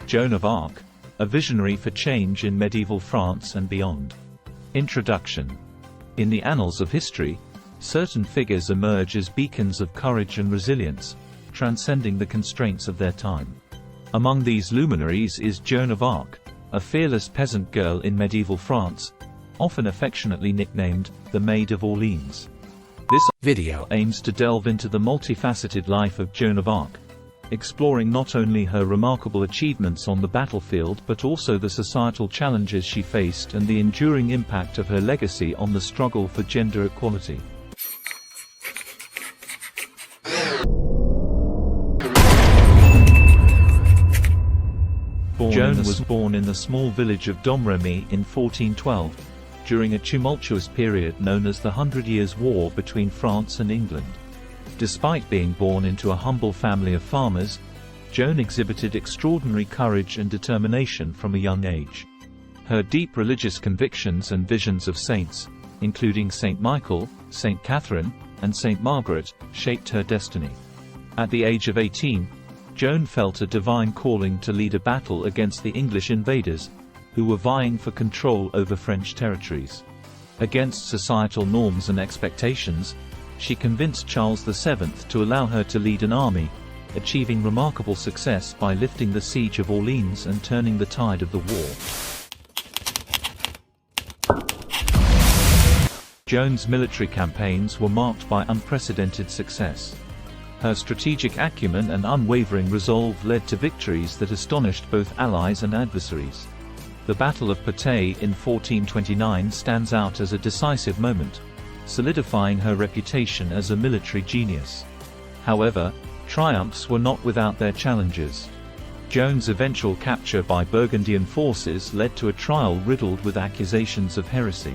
Joan of Arc, a visionary for change in medieval France and beyond. Introduction. In the annals of history, certain figures emerge as beacons of courage and resilience, transcending the constraints of their time. Among these luminaries is Joan of Arc, a fearless peasant girl in medieval France, often affectionately nicknamed the Maid of Orleans. This video aims to delve into the multifaceted life of Joan of Arc, exploring not only her remarkable achievements on the battlefield but also the societal challenges she faced and the enduring impact of her legacy on the struggle for gender equality. Joan was born in the small village of Domremy in 1412, during a tumultuous period known as the 100 Years' War between France and England. Despite being born into a humble family of farmers, Joan exhibited extraordinary courage and determination from a young age. Her deep religious convictions and visions of saints, including Saint Michael, Saint Catherine, and Saint Margaret, shaped her destiny. At the age of 18, Joan felt a divine calling to lead a battle against the English invaders, who were vying for control over French territories. Against societal norms and expectations, she convinced Charles VII to allow her to lead an army, achieving remarkable success by lifting the siege of Orleans and turning the tide of the war. Joan's military campaigns were marked by unprecedented success. Her strategic acumen and unwavering resolve led to victories that astonished both allies and adversaries. The Battle of Patay in 1429 stands out as a decisive moment, solidifying her reputation as a military genius. However, triumphs were not without their challenges. Joan's eventual capture by Burgundian forces led to a trial riddled with accusations of heresy.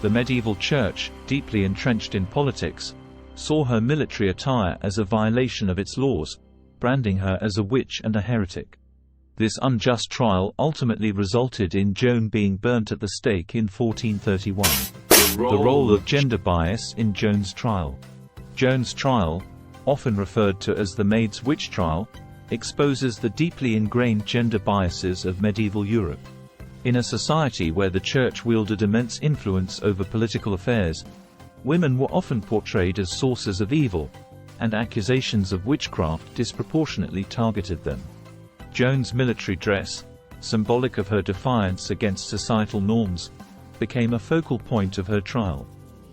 The medieval church, deeply entrenched in politics, saw her military attire as a violation of its laws, branding her as a witch and a heretic. This unjust trial ultimately resulted in Joan being burnt at the stake in 1431. The role of gender bias in Joan's trial. Joan's trial, often referred to as the Maid's Witch Trial, exposes the deeply ingrained gender biases of medieval Europe. In a society where the Church wielded immense influence over political affairs, women were often portrayed as sources of evil, and accusations of witchcraft disproportionately targeted them. Joan's military dress, symbolic of her defiance against societal norms, became a focal point of her trial.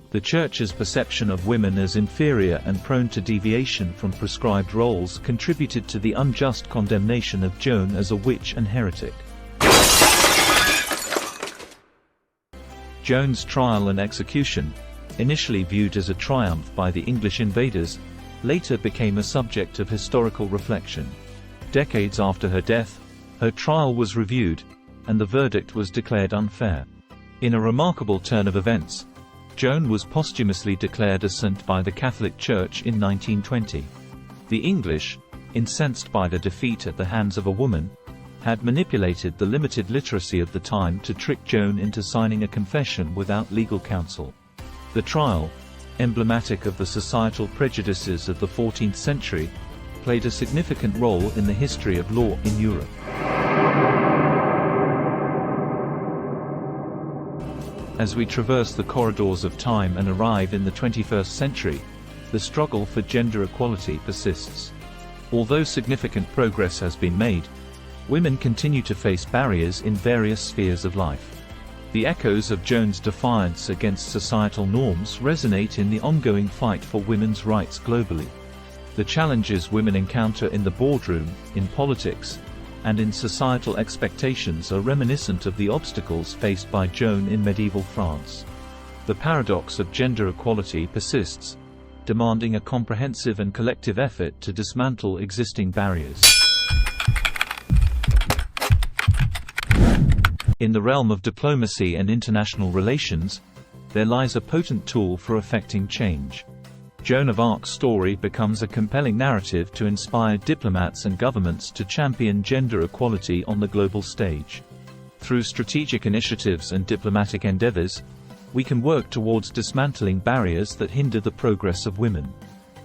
The Church's perception of women as inferior and prone to deviation from prescribed roles contributed to the unjust condemnation of Joan as a witch and heretic. Joan's trial and execution, initially viewed as a triumph by the English invaders, later became a subject of historical reflection. Decades after her death, her trial was reviewed, and the verdict was declared unfair. In a remarkable turn of events, Joan was posthumously declared a saint by the Catholic Church in 1920. The English, incensed by the defeat at the hands of a woman, had manipulated the limited literacy of the time to trick Joan into signing a confession without legal counsel. The trial, emblematic of the societal prejudices of the 14th century, played a significant role in the history of law in Europe. As we traverse the corridors of time and arrive in the 21st century, the struggle for gender equality persists. Although significant progress has been made, women continue to face barriers in various spheres of life. The echoes of Joan's defiance against societal norms resonate in the ongoing fight for women's rights globally. The challenges women encounter in the boardroom, in politics, and in societal expectations are reminiscent of the obstacles faced by Joan in medieval France. The paradox of gender equality persists, demanding a comprehensive and collective effort to dismantle existing barriers. In the realm of diplomacy and international relations, there lies a potent tool for effecting change. Joan of Arc's story becomes a compelling narrative to inspire diplomats and governments to champion gender equality on the global stage. Through strategic initiatives and diplomatic endeavors, we can work towards dismantling barriers that hinder the progress of women.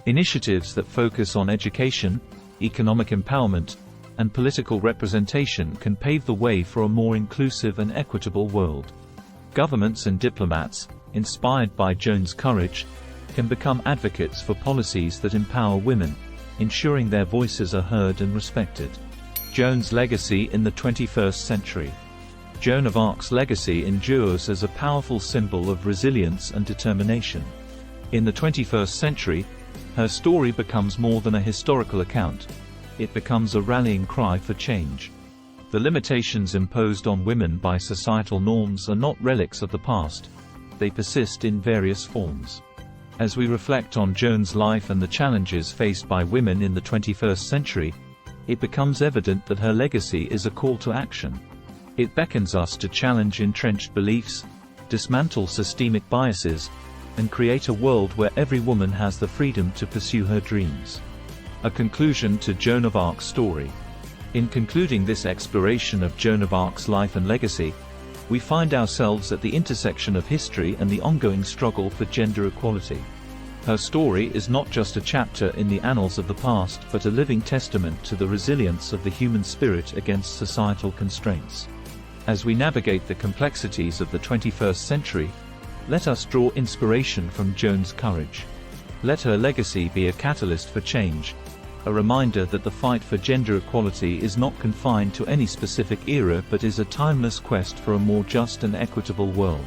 Initiatives that focus on education, economic empowerment, and political representation can pave the way for a more inclusive and equitable world. Governments and diplomats, inspired by Joan's courage, can become advocates for policies that empower women, ensuring their voices are heard and respected. Joan's legacy in the 21st century. Joan of Arc's legacy endures as a powerful symbol of resilience and determination. In the 21st century, her story becomes more than a historical account. It becomes a rallying cry for change. The limitations imposed on women by societal norms are not relics of the past. They persist in various forms. As we reflect on Joan's life and the challenges faced by women in the 21st century, it becomes evident that her legacy is a call to action. It beckons us to challenge entrenched beliefs, dismantle systemic biases, and create a world where every woman has the freedom to pursue her dreams. A conclusion to Joan of Arc's story. In concluding this exploration of Joan of Arc's life and legacy, we find ourselves at the intersection of history and the ongoing struggle for gender equality. Her story is not just a chapter in the annals of the past, but a living testament to the resilience of the human spirit against societal constraints. As we navigate the complexities of the 21st century, let us draw inspiration from Joan's courage. Let her legacy be a catalyst for change, a reminder that the fight for gender equality is not confined to any specific era but is a timeless quest for a more just and equitable world.